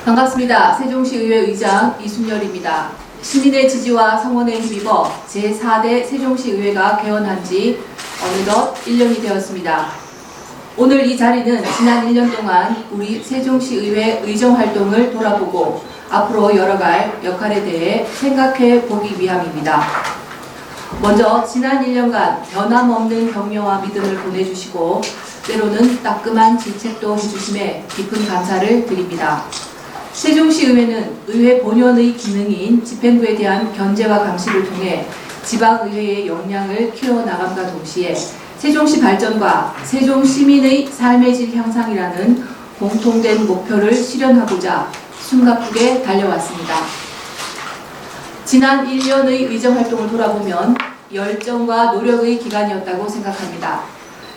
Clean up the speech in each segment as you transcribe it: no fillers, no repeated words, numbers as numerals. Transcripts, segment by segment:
반갑습니다. 세종시의회 의장 이순열입니다. 시민의 지지와 성원에 힘입어 제4대 세종시의회가 개원한 지 어느덧 1년이 되었습니다. 오늘 이 자리는 지난 1년 동안 우리 세종시의회 의정활동을 돌아보고 앞으로 열어갈 역할에 대해 생각해 보기 위함입니다. 먼저 지난 1년간 변함없는 격려와 믿음을 보내주시고 때로는 따끔한 질책도 해주심에 깊은 감사를 드립니다. 세종시의회는 의회 본연의 기능인 집행부에 대한 견제와 감시를 통해 지방의회의 역량을 키워나감과 동시에 세종시 발전과 세종시민의 삶의 질 향상이라는 공통된 목표를 실현하고자 숨가쁘게 달려왔습니다. 지난 1년의 의정활동을 돌아보면 열정과 노력의 기간이었다고 생각합니다.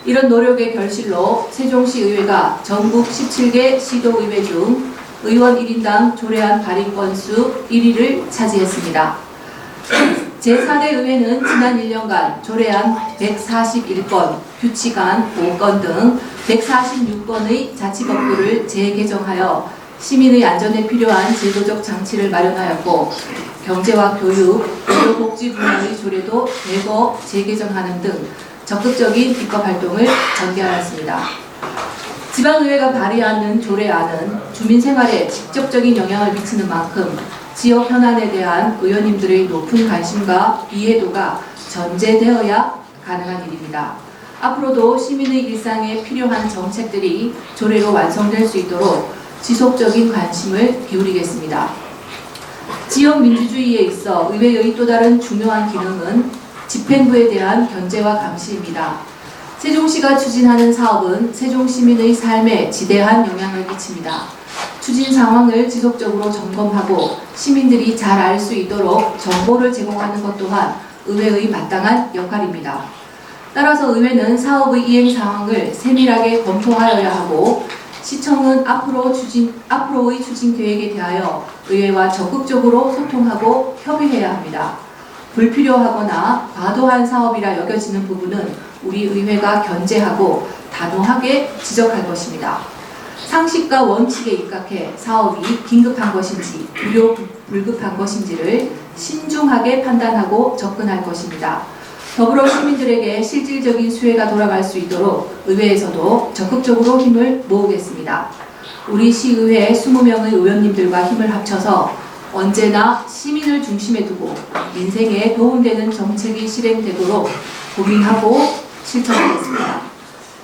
이런 노력의 결실로 세종시의회가 전국 17개 시도의회 중 의원 1인당 조례안 발의 건수 1위를 차지했습니다. 제4대 의회는 지난 1년간 조례안 141건, 규칙안 5건 등 146건의 자치법규를 재개정하여 시민의 안전에 필요한 제도적 장치를 마련하였고 경제와 교육, 의료복지 분야의 조례도 대거 재개정하는 등 적극적인 입법 활동을 전개하였습니다. 지방의회가 발의하는 조례안은 주민 생활에 직접적인 영향을 미치는 만큼 지역 현안에 대한 의원님들의 높은 관심과 이해도가 전제되어야 가능한 일입니다. 앞으로도 시민의 일상에 필요한 정책들이 조례로 완성될 수 있도록 지속적인 관심을 기울이겠습니다. 지역 민주주의에 있어 의회의 또 다른 중요한 기능은 집행부에 대한 견제와 감시입니다. 세종시가 추진하는 사업은 세종시민의 삶에 지대한 영향을 끼칩니다. 추진 상황을 지속적으로 점검하고 시민들이 잘 알 수 있도록 정보를 제공하는 것 또한 의회의 마땅한 역할입니다. 따라서 의회는 사업의 이행 상황을 세밀하게 검토하여야 하고 시청은 앞으로의 추진 계획에 대하여 의회와 적극적으로 소통하고 협의해야 합니다. 불필요하거나 과도한 사업이라 여겨지는 부분은 우리 의회가 견제하고 단호하게 지적할 것입니다. 상식과 원칙에 입각해 사업이 긴급한 것인지 불급한 것인지를 신중하게 판단하고 접근할 것입니다. 더불어 시민들에게 실질적인 수혜가 돌아갈 수 있도록 의회에서도 적극적으로 힘을 모으겠습니다. 우리 시의회 20명의 의원님들과 힘을 합쳐서 언제나 시민을 중심에 두고 민생에 도움되는 정책이 실행되도록 고민하고 실천하겠습니다.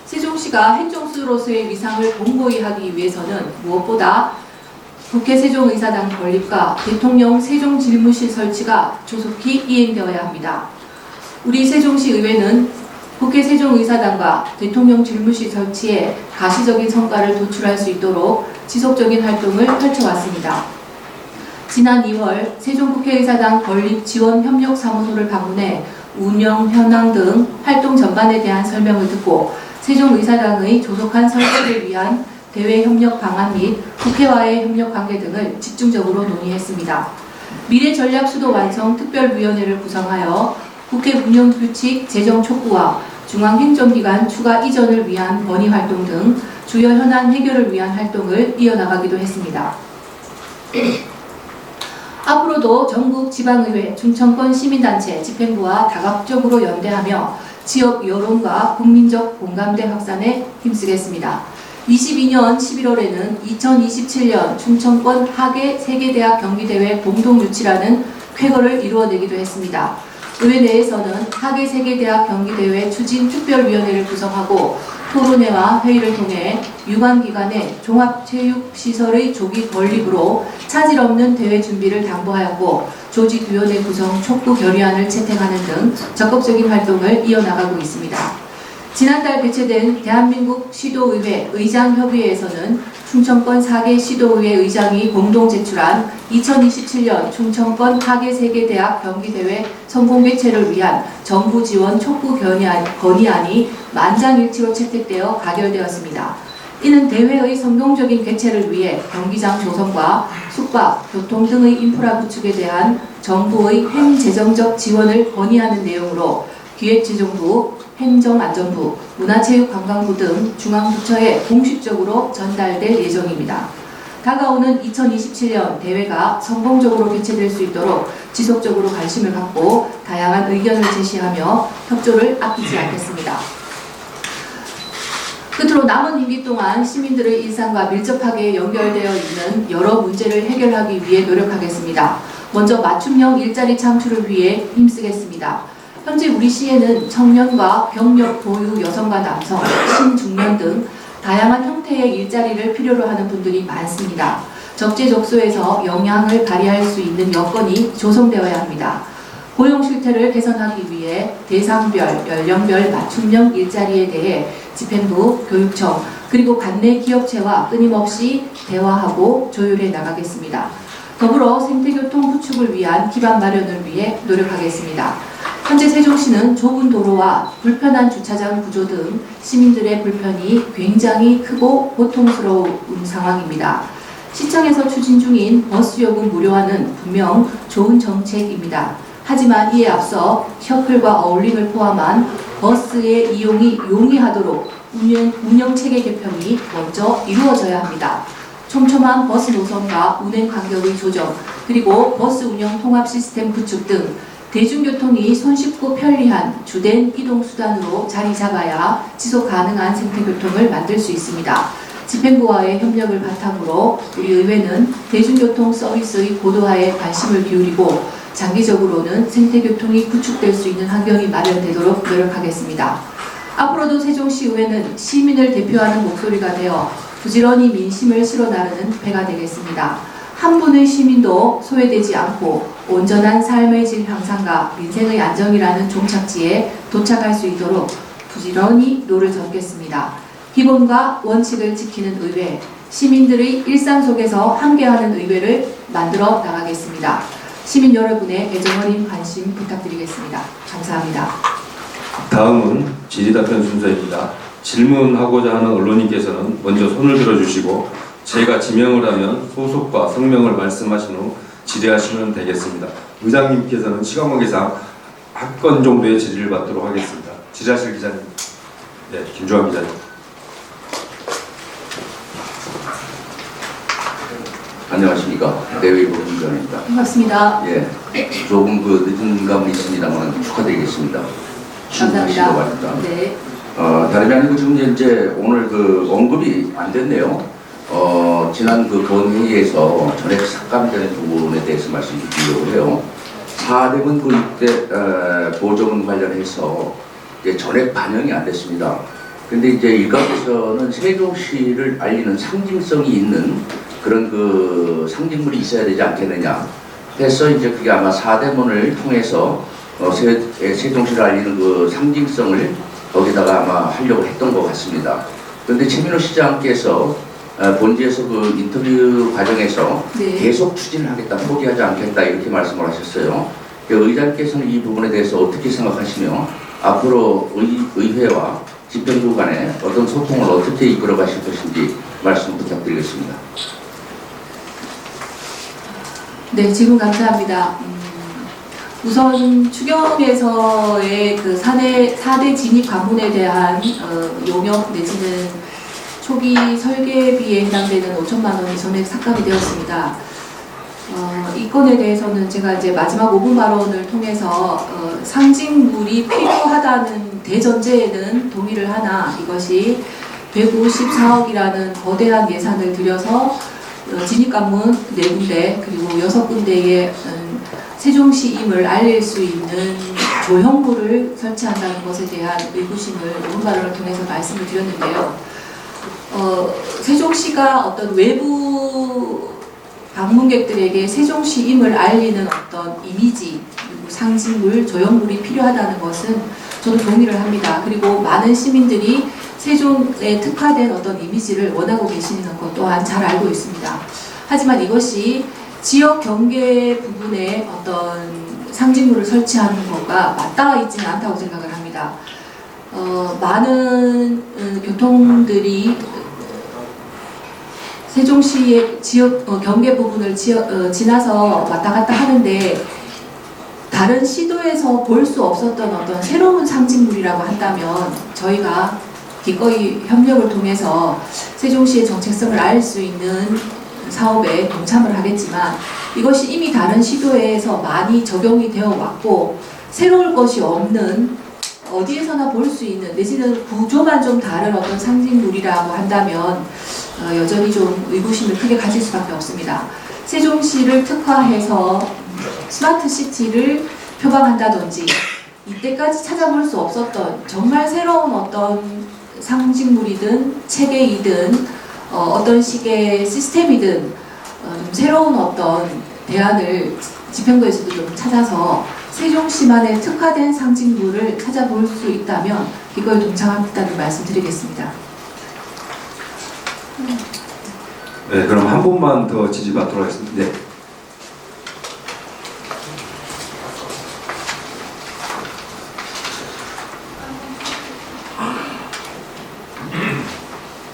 세종시가 행정수로서의 위상을 공고히 하기 위해서는 무엇보다 국회 세종의사당 건립과 대통령 세종집무실 설치가 조속히 이행되어야 합니다. 우리 세종시 의회는 국회 세종의사당과 대통령 집무실 설치에 가시적인 성과를 도출할 수 있도록 지속적인 활동을 펼쳐왔습니다. 지난 2월 세종국회의사당 건립지원협력사무소를 방문해 운영 현황 등 활동 전반에 대한 설명을 듣고 세종의사당의 조속한 설치를 위한 대외 협력 방안 및 국회와의 협력 관계 등을 집중적으로 논의했습니다. 미래전략수도 완성 특별위원회를 구성하여 국회 운영규칙 제정 촉구와 중앙행정기관 추가 이전을 위한 건의 활동 등 주요 현안 해결을 위한 활동을 이어나가기도 했습니다. 앞으로도 전국 지방의회, 충청권 시민단체, 집행부와 다각적으로 연대하며 지역 여론과 국민적 공감대 확산에 힘쓰겠습니다. 22년 11월에는 2027년 충청권 하계 세계대학 경기대회 공동 유치라는 쾌거를 이루어내기도 했습니다. 의회 내에서는 하계 세계대학 경기대회 추진 특별위원회를 구성하고 토론회와 회의를 통해 유관기관의 종합체육시설의 조기 건립으로 차질 없는 대회 준비를 당부하였고 조직위원회 구성 촉구 결의안을 채택하는 등 적극적인 활동을 이어나가고 있습니다. 지난달 개최된 대한민국 시도의회 의장협의회에서는 충청권 4개 시도의회 의장이 공동 제출한 2027년 충청권 하계 세계대학 경기대회 성공 개최를 위한 정부 지원 촉구 건의안이 만장일치로 채택되어 가결되었습니다. 이는 대회의 성공적인 개최를 위해 경기장 조성과 숙박, 교통 등의 인프라 구축에 대한 정부의 행재정적 지원을 건의하는 내용으로 기획재정부, 행정안전부, 문화체육관광부 등 중앙부처에 공식적으로 전달될 예정입니다. 다가오는 2027년 대회가 성공적으로 개최될 수 있도록 지속적으로 관심을 갖고 다양한 의견을 제시하며 협조를 아끼지 않겠습니다. 끝으로 남은 임기 동안 시민들의 일상과 밀접하게 연결되어 있는 여러 문제를 해결하기 위해 노력하겠습니다. 먼저 맞춤형 일자리 창출을 위해 힘쓰겠습니다. 현재 우리 시에는 청년과 병력 보유 여성과 남성, 신중년 등 다양한 형태의 일자리를 필요로 하는 분들이 많습니다. 적재적소에서 영향을 발휘할 수 있는 여건이 조성되어야 합니다. 고용 실태를 개선하기 위해 대상별, 연령별 맞춤형 일자리에 대해 집행부, 교육청, 그리고 관내 기업체와 끊임없이 대화하고 조율해 나가겠습니다. 더불어 생태교통 구축을 위한 기반 마련을 위해 노력하겠습니다. 현재 세종시는 좁은 도로와 불편한 주차장 구조 등 시민들의 불편이 굉장히 크고 고통스러운 상황입니다. 시청에서 추진 중인 버스 요금 무료화는 분명 좋은 정책입니다. 하지만 이에 앞서 셔플과 어울림을 포함한 버스의 이용이 용이하도록 운영체계 개편이 먼저 이루어져야 합니다. 촘촘한 버스 노선과 운행 간격의 조정, 그리고 버스 운영 통합 시스템 구축 등 대중교통이 손쉽고 편리한 주된 이동수단으로 자리 잡아야 지속 가능한 생태교통을 만들 수 있습니다. 집행부와의 협력을 바탕으로 우리 의회는 대중교통 서비스의 고도화에 관심을 기울이고 장기적으로는 생태교통이 구축될 수 있는 환경이 마련되도록 노력하겠습니다. 앞으로도 세종시의회는 시민을 대표하는 목소리가 되어 부지런히 민심을 실어나르는 배가 되겠습니다. 한 분의 시민도 소외되지 않고 온전한 삶의 질 향상과 민생의 안정이라는 종착지에 도착할 수 있도록 부지런히 노를 젓겠습니다. 기본과 원칙을 지키는 의회, 시민들의 일상 속에서 함께하는 의회를 만들어 나가겠습니다. 시민 여러분의 애정어린 관심 부탁드리겠습니다. 감사합니다. 다음은 질의답변 순서입니다. 질문하고자 하는 언론인께서는 먼저 손을 들어주시고 제가 지명을 하면 소속과 성명을 말씀하신 후 질의하시면 되겠습니다. 의장님께서는 시간 관계상 한 건 정도의 질의를 받도록 하겠습니다. 질의하실 기자님. 네, 김주환 기자님. 안녕하십니까. 대외일보 김주환입니다. 반갑습니다. 예, 조금 늦은 감은 있습니다만 축하드리겠습니다. 감사합니다. 네. 다름이 아니고 지금 이제 오늘 언급이 안 됐네요. 지난 본회의에서 전액 삭감되는 부분에 대해서 말씀드리려고 해요. 4대문 도입대 보조금 관련해서 이제 전액 반영이 안 됐습니다. 근데 이제 일각에서는 세종시를 알리는 상징성이 있는 그런 상징물이 있어야 되지 않겠느냐 해서 이제 그게 아마 4대문을 통해서 세종시를 알리는 상징성을 거기다가 아마 하려고 했던 것 같습니다. 그런데 최민호 시장께서 본지에서 인터뷰 과정에서 네. 계속 추진을 하겠다, 포기하지 않겠다 이렇게 말씀을 하셨어요. 의장께서는 이 부분에 대해서 어떻게 생각하시며 앞으로 의회와 집행부 간에 어떤 소통을 어떻게 이끌어 가실 것인지 말씀 부탁드리겠습니다. 네, 질문 감사합니다. 우선 추경에서의 4대 진입 관문에 대한 용역 내지는 초기 설계비에 해당되는 5천만 원이 전액 삭감이 되었습니다. 이 건에 대해서는 제가 이제 마지막 5분 발언을 통해서 상징물이 필요하다는 대전제에는 동의를 하나 이것이 154억이라는 거대한 예산을 들여서 진입관문 4군데 그리고 6군데의 세종시임을 알릴 수 있는 조형물을 설치한다는 것에 대한 의구심을 5분 발언을 통해서 말씀을 드렸는데요. 세종시가 어떤 외부 방문객들에게 세종시임을 알리는 어떤 이미지 그리고 상징물, 조형물이 필요하다는 것은 저도 동의를 합니다. 그리고 많은 시민들이 세종에 특화된 어떤 이미지를 원하고 계시는 것 또한 잘 알고 있습니다. 하지만 이것이 지역 경계 부분에 어떤 상징물을 설치하는 것과 맞닿아 있지는 않다고 생각을 합니다. 많은 교통들이 세종시의 지역 경계 부분을 지나서 왔다 갔다 하는데 다른 시도에서 볼 수 없었던 어떤 새로운 상징물이라고 한다면 저희가 기꺼이 협력을 통해서 세종시의 정체성을 알 수 있는 사업에 동참을 하겠지만 이것이 이미 다른 시도에서 많이 적용이 되어 왔고 새로울 것이 없는 어디에서나 볼 수 있는 내지는 구조만 좀 다른 어떤 상징물이라고 한다면 여전히 좀 의구심을 크게 가질 수밖에 없습니다. 세종시를 특화해서 스마트 시티를 표방한다든지 이때까지 찾아볼 수 없었던 정말 새로운 어떤 상징물이든 체계이든 어떤 식의 시스템이든 좀 새로운 어떤 대안을 집행부에서도 좀 찾아서 세종시만의 특화된 상징물을 찾아볼 수 있다면 이거에 동참하겠다는 말씀드리겠습니다. 네, 그럼 한 번만 더 지지받도록 하겠습니다. 네.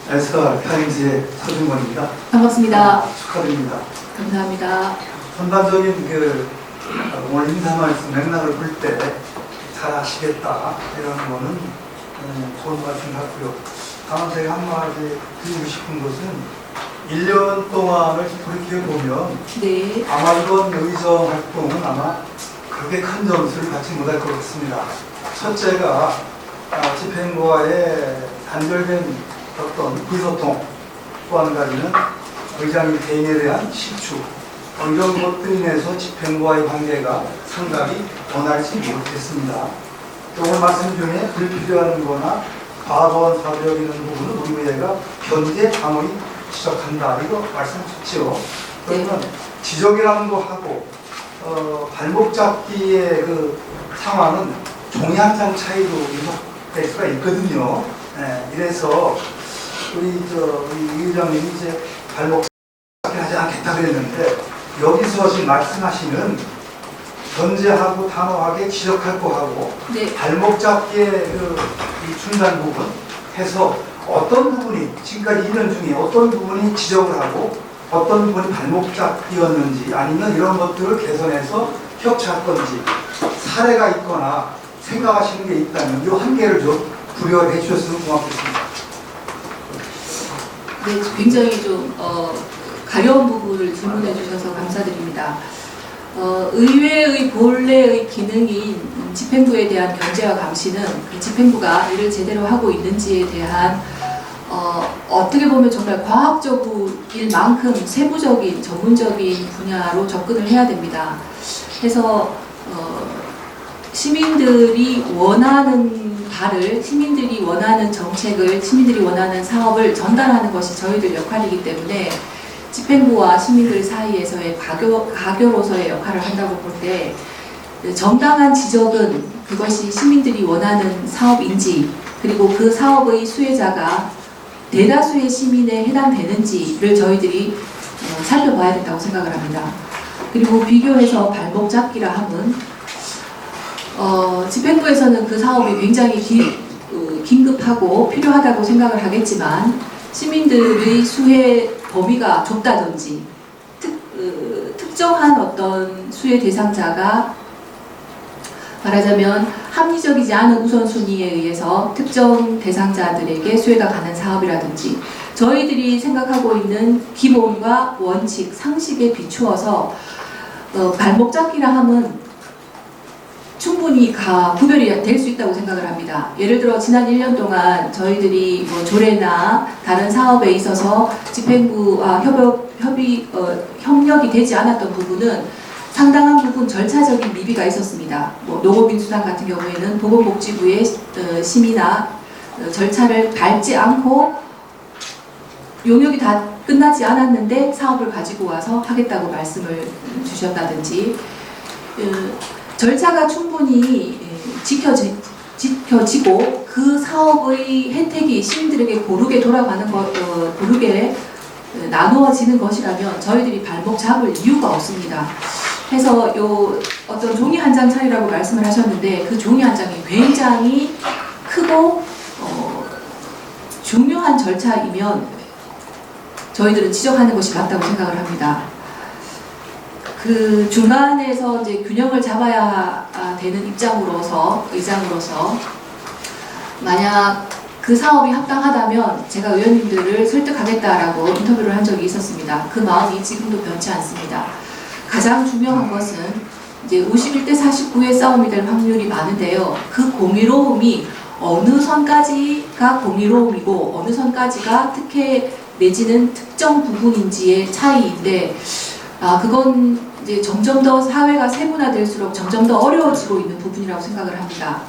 에스더 타임즈의 서준권입니다. 반갑습니다. 축하드립니다. 감사합니다. 전반적인 오늘 인사 말씀 맥락을 볼 때 잘하시겠다 이런 거는 좋은 말씀 같고요. 다만 제가 한마디 드리고 싶은 것은 1년 동안을 돌이켜보면 네. 아마 이번 의정 활동은 아마 그렇게 큰 점수를 받지 못할 것 같습니다. 첫째가 집행부와의 단절된 어떤 불소통, 또 한 가지는 의장님 대행에 대한 실추, 이런 것들로 인해서 집행부와의 관계가 상당히 원활치 못했습니다. 오늘 말씀 중에 불필요한 거나 과도한 사고력 있는 부분은 우리 의회가 견제 강하게 지적한다. 이거 말씀하셨죠. 그러면 지적이라는 거 하고 발목 잡기의 그 상황은 종이 한 장 차이로 이동될 수가 있거든요. 네, 이래서 우리 의장님이 이제 발목 잡기 하지 않겠다 그랬는데 여기서 지금 말씀하시는 견제하고 단호하게 지적할 거 하고 네. 발목 잡기의 이 중간 부분 해서 어떤 부분이 지금까지 2년 중에 어떤 부분이 지적을 하고 어떤 부분이 발목 잡기였는지 아니면 이런 것들을 개선해서 협치할 건지 사례가 있거나 생각하시는 게 있다면 이 한계를 좀 부여해 주셨으면 고맙겠습니다. 네, 굉장히 좀 가려운 부분을 질문해 주셔서 감사드립니다. 의회의 본래의 기능인 집행부에 대한 견제와 감시는 그 집행부가 일을 제대로 하고 있는지에 대한 어떻게 보면 정말 과학적일 만큼 세부적인 전문적인 분야로 접근을 해야 됩니다. 그래서 시민들이 원하는 바를, 시민들이 원하는 정책을, 시민들이 원하는 사업을 전달하는 것이 저희들 역할이기 때문에 집행부와 시민들 사이에서의 가교로서의 역할을 한다고 볼 때 정당한 지적은 그것이 시민들이 원하는 사업인지 그리고 그 사업의 수혜자가 대다수의 시민에 해당되는지를 저희들이 살펴봐야 된다고 생각을 합니다. 그리고 비교해서 발목 잡기라 함은 집행부에서는 그 사업이 굉장히 긴급하고 필요하다고 생각을 하겠지만 시민들의 수혜 범위가 좁다든지 특정한 어떤 수혜 대상자가 말하자면 합리적이지 않은 우선순위에 의해서 특정 대상자들에게 수혜가 가는 사업이라든지 저희들이 생각하고 있는 기본과 원칙, 상식에 비추어서 발목 잡기라 함은 충분히 구별이 될 수 있다고 생각을 합니다. 예를 들어 지난 1년 동안 저희들이 조례나 다른 사업에 있어서 집행부와 협력이 되지 않았던 부분은 상당한 부분 절차적인 미비가 있었습니다. 농업민수당 같은 경우에는 보건복지부의 심의나 절차를 밟지 않고 용역이 다 끝나지 않았는데 사업을 가지고 와서 하겠다고 말씀을 주셨다든지 절차가 충분히 지켜지고 그 사업의 혜택이 시민들에게 고르게 돌아가는 고르게 나누어지는 것이라면 저희들이 발목 잡을 이유가 없습니다. 해서 어떤 종이 한 장 차이라고 말씀을 하셨는데 그 종이 한 장이 굉장히 크고 중요한 절차이면 저희들은 지적하는 것이 맞다고 생각을 합니다. 그 중간에서 이제 균형을 잡아야 되는 의장으로서 만약 그 사업이 합당하다면 제가 의원님들을 설득하겠다라고 인터뷰를 한 적이 있었습니다. 그 마음이 지금도 변치 않습니다. 가장 중요한 것은 이제 51대 49의 싸움이 될 확률이 많은데요. 그 공의로움이 어느 선까지가 공의로움이고 어느 선까지가 특혜 내지는 특정 부분인지의 차이인데 그건 이제 점점 더 사회가 세분화될수록 점점 더 어려워지고 있는 부분이라고 생각을 합니다.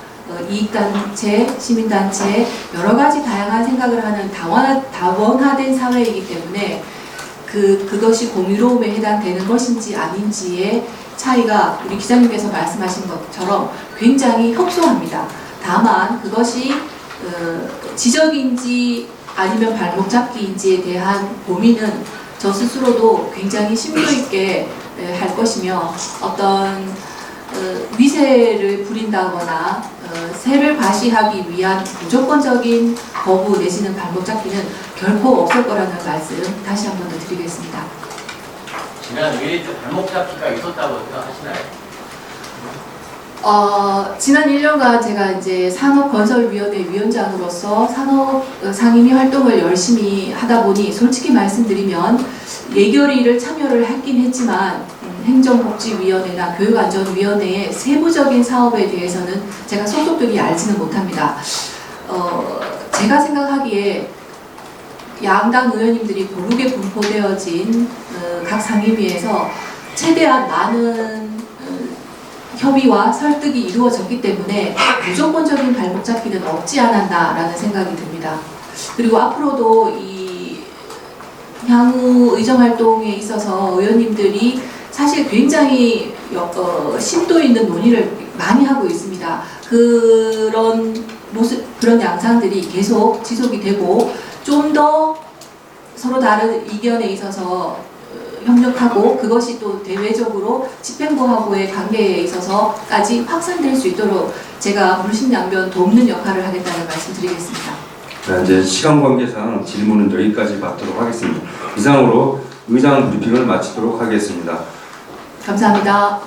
이익단체, 시민단체 여러 가지 다양한 생각을 하는 다원화된 사회이기 때문에 그것이 공의로움에 해당되는 것인지 아닌지의 차이가 우리 기자님께서 말씀하신 것처럼 굉장히 협소합니다. 다만 그것이 지적인지 아니면 발목 잡기인지에 대한 고민은 저 스스로도 굉장히 심도 있게 할 것이며 어떤 위세를 부린다거나 세를 과시하기 위한 무조건적인 거부 내지는 발목 잡기는 결코 없을 거라는 말씀 다시 한 번 더 드리겠습니다. 지난 의회 때 발목 잡기가 있었다고 생각하시나요? 지난 1년간 제가 이제 산업건설위원회 위원장으로서 산업 상임위 활동을 열심히 하다 보니 솔직히 말씀드리면 예결위를 참여를 했긴 했지만 행정복지위원회나 교육안전위원회의 세부적인 사업에 대해서는 제가 소속들이 알지는 못합니다. 제가 생각하기에 양당 의원님들이 고르게 분포되어진 각 상임위에서 최대한 많은 협의와 설득이 이루어졌기 때문에 무조건적인 발목 잡기는 없지 않았나라는 생각이 듭니다. 그리고 앞으로도 이 향후 의정활동에 있어서 의원님들이 사실 굉장히 심도 있는 논의를 많이 하고 있습니다. 그런 모습, 그런 양상들이 계속 지속이 되고 좀 더 서로 다른 이견에 있어서 협력하고 그것이 또 대외적으로 집행부하고의 관계에 있어서까지 확산될 수 있도록 제가 물심양면 돕는 역할을 하겠다는 말씀 드리겠습니다. 자, 이제 시간 관계상 질문은 여기까지 받도록 하겠습니다. 이상으로 의장 브리핑을 마치도록 하겠습니다. 감사합니다.